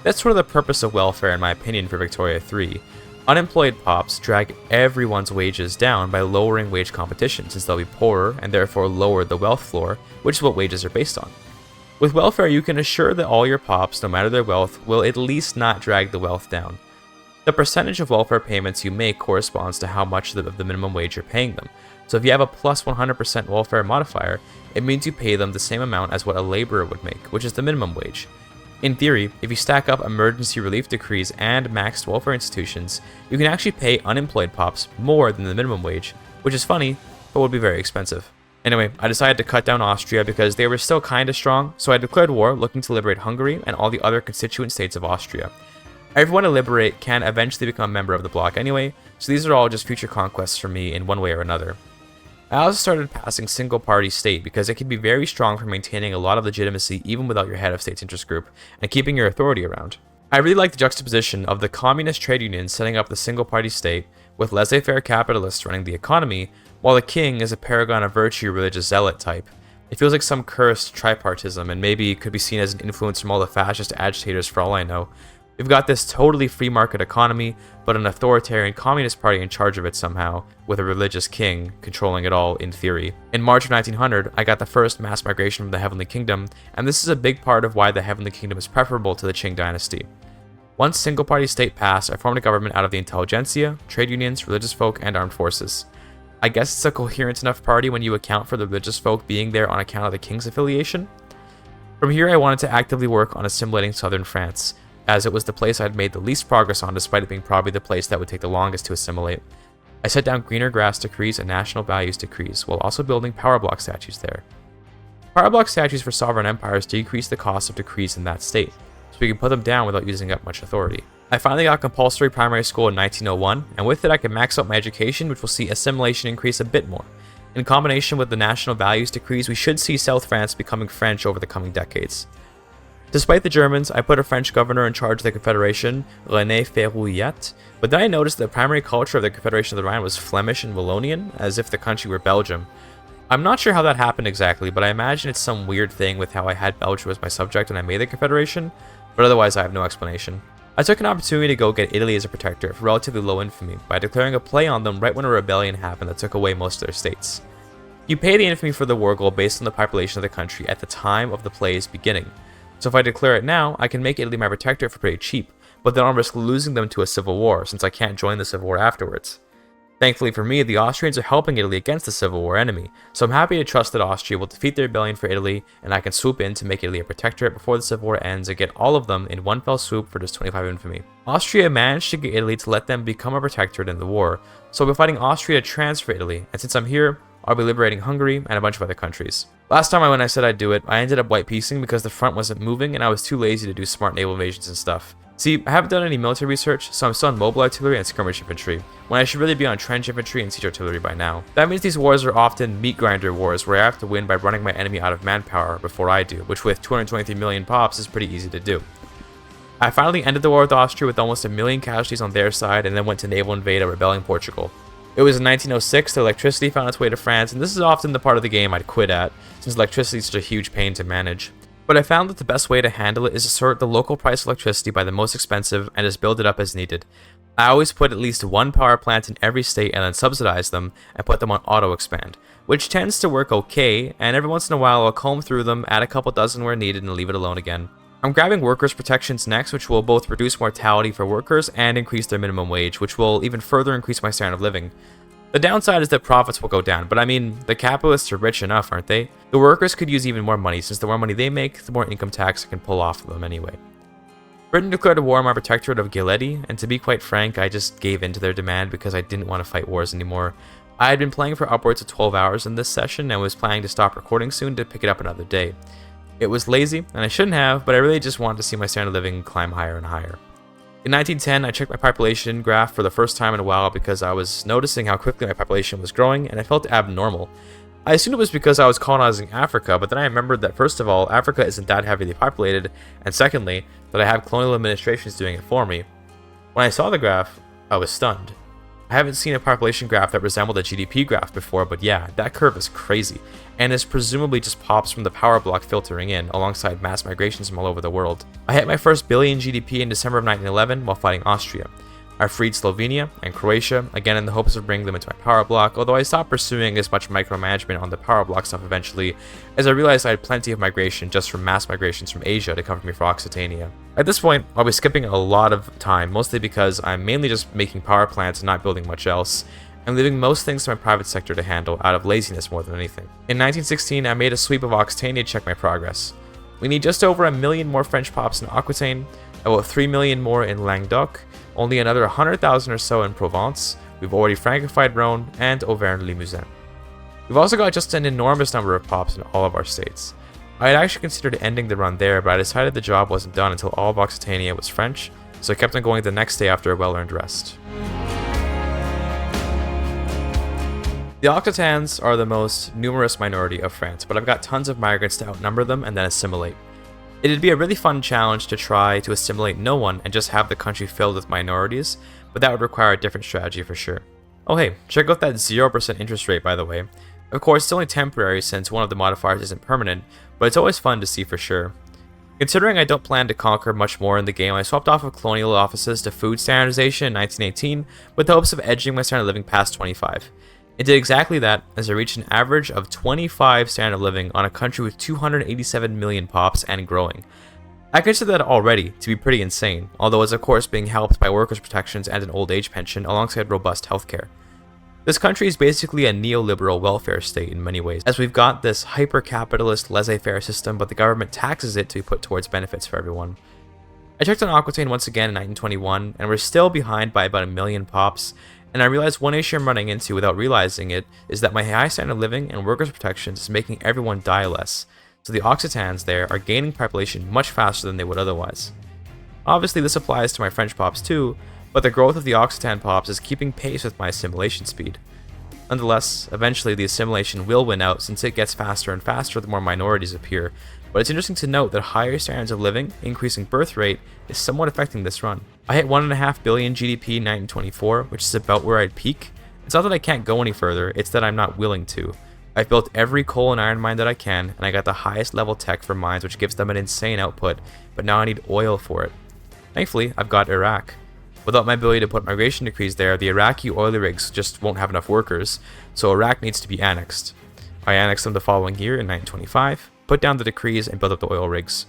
A: That's sort of the purpose of welfare in my opinion for Victoria 3. Unemployed pops drag everyone's wages down by lowering wage competition, since they'll be poorer and therefore lower the wealth floor, which is what wages are based on. With welfare, you can assure that all your pops, no matter their wealth, will at least not drag the wealth down. The percentage of welfare payments you make corresponds to how much of the minimum wage you're paying them. So if you have a plus 100% welfare modifier, it means you pay them the same amount as what a laborer would make, which is the minimum wage. In theory, if you stack up emergency relief decrees and maxed welfare institutions, you can actually pay unemployed pops more than the minimum wage, which is funny, but would be very expensive. Anyway, I decided to cut down Austria because they were still kinda strong, so I declared war looking to liberate Hungary and all the other constituent states of Austria. Everyone I liberate can eventually become a member of the bloc anyway, so these are all just future conquests for me in one way or another. I also started passing single-party state because it can be very strong for maintaining a lot of legitimacy even without your head of state's interest group, and keeping your authority around. I really like the juxtaposition of the communist trade unions setting up the single-party state, with laissez-faire capitalists running the economy, while the king is a paragon of virtue religious zealot type. It feels like some cursed tripartism, and maybe could be seen as an influence from all the fascist agitators for all I know. We've got this totally free market economy, but an authoritarian communist party in charge of it somehow, with a religious king controlling it all in theory. In March of 1900, I got the first mass migration from the Heavenly Kingdom, and this is a big part of why the Heavenly Kingdom is preferable to the Qing dynasty. Once single-party state passed, I formed a government out of the intelligentsia, trade unions, religious folk, and armed forces. I guess it's a coherent enough party when you account for the religious folk being there on account of the king's affiliation. From here, I wanted to actively work on assimilating southern France, as it was the place I'd made the least progress on despite it being probably the place that would take the longest to assimilate. I set down greener grass decrees and national values decrees, while also building power block statues there. Power block statues for sovereign empires decrease the cost of decrees in that state, so we can put them down without using up much authority. I finally got compulsory primary school in 1901, and with it I can max out my education, which will see assimilation increase a bit more. In combination with the national values decrees, we should see South France becoming French over the coming decades. Despite the Germans, I put a French governor in charge of the Confederation, René Ferrouillat, but then I noticed that the primary culture of the Confederation of the Rhine was Flemish and Wallonian, as if the country were Belgium. I'm not sure how that happened exactly, but I imagine it's some weird thing with how I had Belgium as my subject when I made the Confederation, but otherwise I have no explanation. I took an opportunity to go get Italy as a protector for relatively low infamy by declaring a play on them right when a rebellion happened that took away most of their states. You pay the infamy for the war goal based on the population of the country at the time of the play's beginning. So if I declare it now, I can make Italy my protector for pretty cheap, but then I'll risk losing them to a civil war since I can't join the civil war afterwards. Thankfully for me, the Austrians are helping Italy against the civil war enemy, so I'm happy to trust that Austria will defeat the rebellion for Italy, and I can swoop in to make Italy a protectorate before the civil war ends and get all of them in one fell swoop for just 25 infamy. Austria managed to get Italy to let them become a protectorate in the war, so I'll be fighting Austria to transfer Italy, and since I'm here, I'll be liberating Hungary and a bunch of other countries. Last time when I said I'd do it, I ended up white piecing because the front wasn't moving and I was too lazy to do smart naval invasions and stuff. See, I haven't done any military research, so I'm still on mobile artillery and skirmish infantry, when I should really be on trench infantry and siege artillery by now. That means these wars are often meat grinder wars where I have to win by running my enemy out of manpower before I do, which with 223 million pops is pretty easy to do. I finally ended the war with Austria with almost 1 million casualties on their side and then went to naval invade a rebelling Portugal. It was in 1906 that electricity found its way to France, and this is often the part of the game I'd quit at, since electricity is such a huge pain to manage. But I found that the best way to handle it is to sort the local price of electricity by the most expensive and just build it up as needed. I always put at least one power plant in every state and then subsidize them and put them on auto expand, which tends to work okay, and every once in a while I'll comb through them, add a couple dozen where needed, and leave it alone again. I'm grabbing workers' protections next, which will both reduce mortality for workers and increase their minimum wage, which will even further increase my standard of living. The downside is that profits will go down, but I mean, the capitalists are rich enough, aren't they? The workers could use even more money, since the more money they make, the more income tax I can pull off of them anyway. Britain declared a war on my protectorate of Gilead, and to be quite frank, I just gave in to their demand because I didn't want to fight wars anymore. I had been playing for upwards of 12 hours in this session and was planning to stop recording soon to pick it up another day. It was lazy, and I shouldn't have, but I really just wanted to see my standard of living climb higher and higher. In 1910, I checked my population graph for the first time in a while because I was noticing how quickly my population was growing and I felt abnormal. I assumed it was because I was colonizing Africa, but then I remembered that first of all, Africa isn't that heavily populated, and secondly, that I have colonial administrations doing it for me. When I saw the graph, I was stunned. I haven't seen a population graph that resembled a GDP graph before, but yeah, that curve is crazy, and is presumably just pops from the power block filtering in, alongside mass migrations from all over the world. I hit my first billion GDP in December of 1911 while fighting Austria. I freed Slovenia and Croatia, again in the hopes of bringing them into my power block, although I stopped pursuing as much micromanagement on the power block stuff eventually, as I realized I had plenty of migration just from mass migrations from Asia to cover me for Occitania. At this point, I'll be skipping a lot of time, mostly because I'm mainly just making power plants and not building much else, and leaving most things to my private sector to handle out of laziness more than anything. In 1916, I made a sweep of Occitania to check my progress. We need just over 1 million more French pops in Aquitaine, about 3 million more in Languedoc, only another 100,000 or so in Provence. We've already Frankified Rhône and Auvergne-Limousin. We've also got just an enormous number of pops in all of our states. I had actually considered ending the run there, but I decided the job wasn't done until all of Occitania was French, so I kept on going the next day after a well-earned rest. The Occitans are the most numerous minority of France, but I've got tons of migrants to outnumber them and then assimilate. It'd be a really fun challenge to try to assimilate no one and just have the country filled with minorities, but that would require a different strategy for sure. Oh hey, check out that 0% interest rate by the way. Of course, it's only temporary since one of the modifiers isn't permanent, but it's always fun to see for sure. Considering I don't plan to conquer much more in the game, I swapped off of colonial offices to food standardization in 1918 with the hopes of edging my standard of living past 25. It did exactly that, as I reached an average of 25 standard of living on a country with 287 million pops and growing. I consider that already to be pretty insane, although it's of course being helped by workers' protections and an old age pension alongside robust healthcare. This country is basically a neoliberal welfare state in many ways, as we've got this hyper-capitalist laissez-faire system, but the government taxes it to be put towards benefits for everyone. I checked on Aquitaine once again in 1921, and we're still behind by about 1 million pops, and I realized one issue I'm running into without realizing it is that my high standard of living and workers' protections is making everyone die less, so the Occitans there are gaining population much faster than they would otherwise. Obviously this applies to my French pops too, but the growth of the Occitan pops is keeping pace with my assimilation speed. Nonetheless, eventually the assimilation will win out since it gets faster and faster the more minorities appear, but it's interesting to note that higher standards of living, increasing birth rate, is somewhat affecting this run. I hit 1.5 billion GDP in 1924, which is about where I'd peak. It's not that I can't go any further, it's that I'm not willing to. I've built every coal and iron mine that I can, and I got the highest level tech for mines which gives them an insane output, but now I need oil for it. Thankfully, I've got Iraq. Without my ability to put migration decrees there, the Iraqi oil rigs just won't have enough workers, so Iraq needs to be annexed. I annexed them the following year in 1925, put down the decrees, and built up the oil rigs.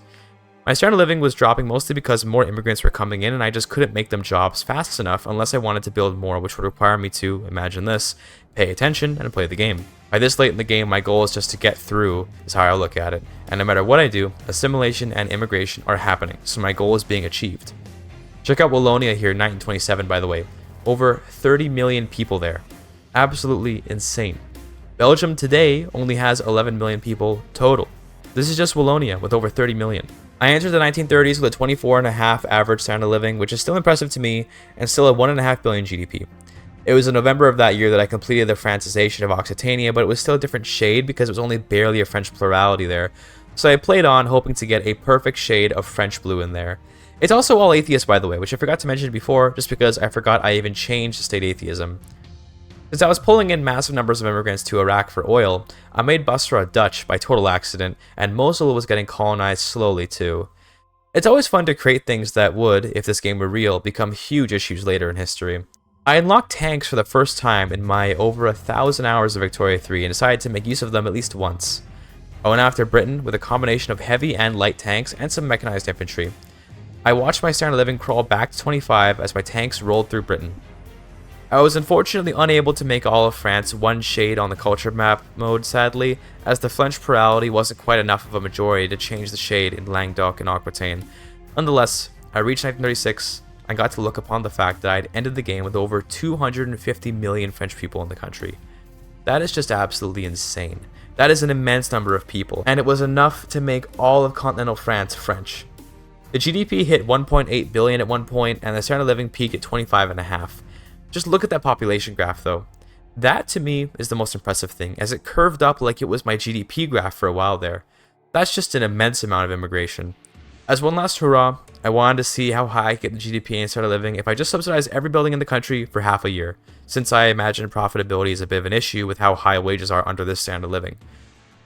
A: My standard of living was dropping mostly because more immigrants were coming in and I just couldn't make them jobs fast enough unless I wanted to build more, which would require me to, imagine this, pay attention and play the game. By this late in the game, my goal is just to get through, is how I look at it, and no matter what I do, assimilation and immigration are happening, so my goal is being achieved. Check out Wallonia here in 1927 by the way, over 30 million people there. Absolutely insane. Belgium today only has 11 million people total. This is just Wallonia with over 30 million. I entered the 1930s with a 24.5 average standard of living, which is still impressive to me, and still a 1.5 billion GDP. It was in November of that year that I completed the Francization of Occitania, but it was still a different shade because it was only barely a French plurality there. So I played on, hoping to get a perfect shade of French blue in there. It's also all atheist by the way, which I forgot to mention before, just because I forgot I even changed state atheism. Since I was pulling in massive numbers of immigrants to Iraq for oil, I made Basra Dutch by total accident, and Mosul was getting colonized slowly too. It's always fun to create things that would, if this game were real, become huge issues later in history. I unlocked tanks for the first time in my over 1,000 hours of Victoria 3 and decided to make use of them at least once. I went after Britain with a combination of heavy and light tanks and some mechanized infantry. I watched my standard of living crawl back to 25 as my tanks rolled through Britain. I was unfortunately unable to make all of France one shade on the culture map mode sadly, as the French plurality wasn't quite enough of a majority to change the shade in Languedoc and Aquitaine. Nonetheless, I reached 1936 and got to look upon the fact that I had ended the game with over 250 million French people in the country. That is just absolutely insane. That is an immense number of people, and it was enough to make all of continental France French. The GDP hit 1.8 billion at one point, and the standard of living peaked at 25.5. Just look at that population graph though. That to me is the most impressive thing, as it curved up like it was my GDP graph for a while there. That's just an immense amount of immigration. As one last hurrah, I wanted to see how high I could get the GDP and standard of living if I just subsidized every building in the country for half a year, since I imagine profitability is a bit of an issue with how high wages are under this standard of living.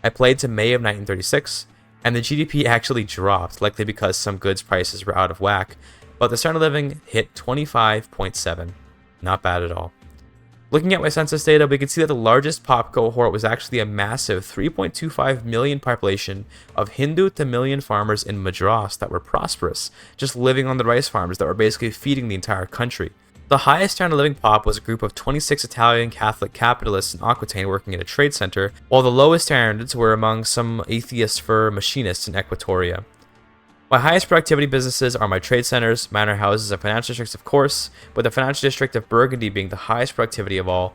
A: I played to May of 1936, and the GDP actually dropped, likely because some goods prices were out of whack, but the standard of living hit 25.7. Not bad at all. Looking at my census data, we can see that the largest pop cohort was actually a massive 3.25 million population of Hindu Tamilian farmers in Madras that were prosperous, just living on the rice farms that were basically feeding the entire country. The highest standard of living pop was a group of 26 Italian Catholic capitalists in Occitans working at a trade center, while the lowest standards were among some atheist fur machinists in Equatoria. My highest productivity businesses are my trade centers, manor houses, and financial districts, of course, with the financial district of Burgundy being the highest productivity of all.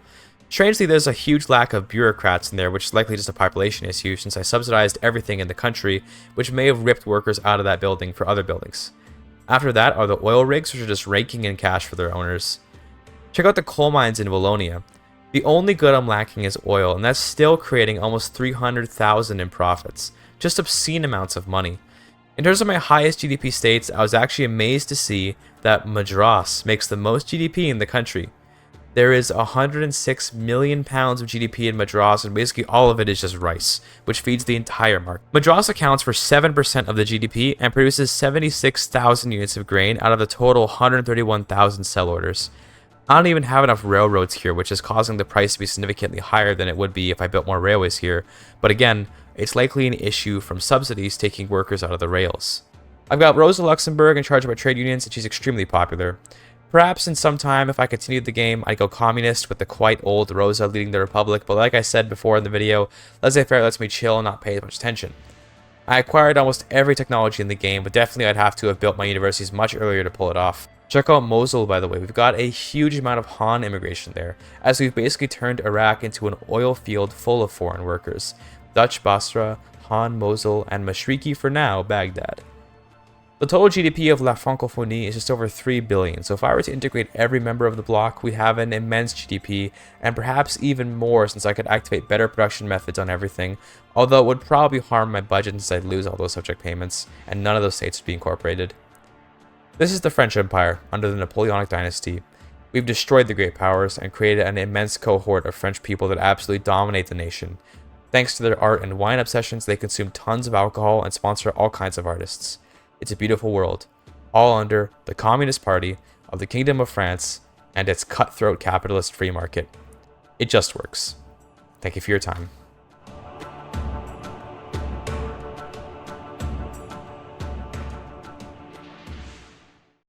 A: Strangely, there's a huge lack of bureaucrats in there, which is likely just a population issue since I subsidized everything in the country, which may have ripped workers out of that building for other buildings. After that are the oil rigs, which are just raking in cash for their owners. Check out the coal mines in Wallonia. The only good I'm lacking is oil, and that's still creating almost 300,000 in profits. Just obscene amounts of money. In terms of my highest GDP states, I was actually amazed to see that Madras makes the most GDP in the country. There is 106 million pounds of GDP in Madras, and basically all of it is just rice, which feeds the entire market. Madras accounts for 7% of the GDP and produces 76,000 units of grain out of the total 131,000 sell orders. I don't even have enough railroads here, which is causing the price to be significantly higher than it would be if I built more railways here, but again, it's likely an issue from subsidies taking workers out of the rails. I've got Rosa Luxemburg in charge of my trade unions, and she's extremely popular. Perhaps in some time, if I continued the game, I'd go communist with the quite old Rosa leading the republic, but like I said before in the video, laissez-faire lets me chill and not pay as much attention. I acquired almost every technology in the game, but definitely I'd have to have built my universities much earlier to pull it off. Check out Mosul, by the way. We've got a huge amount of Han immigration there, as we've basically turned Iraq into an oil field full of foreign workers. Dutch Basra, Han Mosul, and Mashriqi for now, Baghdad. The total GDP of La Francophonie is just over 3 billion, so if I were to integrate every member of the bloc, we'd have an immense GDP, and perhaps even more since I could activate better production methods on everything, although it would probably harm my budget since I'd lose all those subject payments, and none of those states would be incorporated. This is the French Empire, under the Napoleonic dynasty. We've destroyed the great powers and created an immense cohort of French people that absolutely dominate the nation. Thanks to their art and wine obsessions, they consume tons of alcohol and sponsor all kinds of artists. It's a beautiful world, all under the Communist Party of the Kingdom of France and its cutthroat capitalist free market. It just works. Thank you for your time.